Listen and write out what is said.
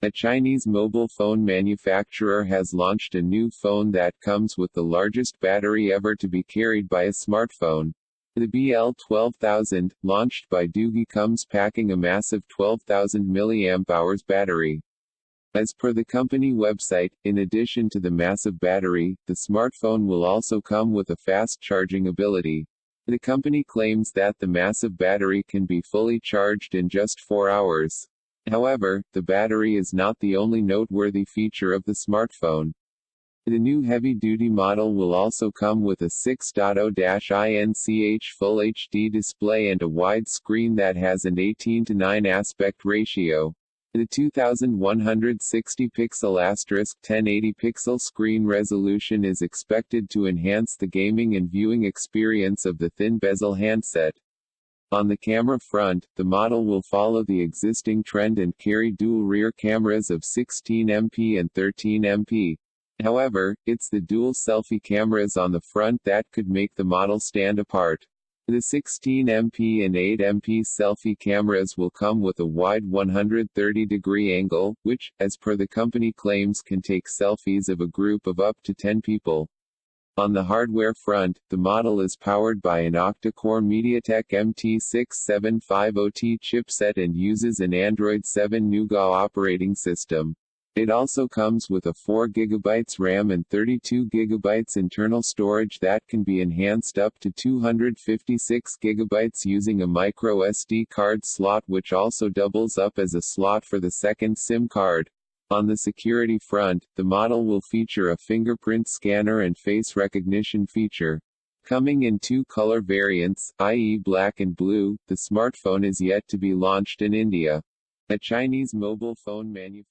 A Chinese mobile phone manufacturer has launched a new phone that comes with the largest battery ever to be carried by a smartphone. The BL12000, launched by Doogee, comes packing a massive 12,000 mAh battery. As per the company website, in addition to the massive battery, the smartphone will also come with a fast charging ability. The company claims that the massive battery can be fully charged in just 4 hours. However, the battery is not the only noteworthy feature of the smartphone. The new heavy-duty model will also come with a 6.0-inch Full HD display and a wide screen that has an 18:9 aspect ratio. The 2160-pixel *1080-pixel screen resolution is expected to enhance the gaming and viewing experience of the thin bezel handset. On the camera front, the model will follow the existing trend and carry dual rear cameras of 16MP and 13MP. However, it's the dual selfie cameras on the front that could make the model stand apart. The 16MP and 8MP selfie cameras will come with a wide 130-degree angle, which, as per the company claims, can take selfies of a group of up to 10 people. On the hardware front, the model is powered by an octa-core MediaTek MT6750T chipset and uses an Android 7 Nougat operating system. It also comes with a 4GB RAM and 32GB internal storage that can be enhanced up to 256GB using a micro SD card slot, which also doubles up as a slot for the second SIM card. On the security front, the model will feature a fingerprint scanner and face recognition feature. Coming in 2 color variants, i.e. black and blue, the smartphone is yet to be launched in India. A Chinese mobile phone manufacturer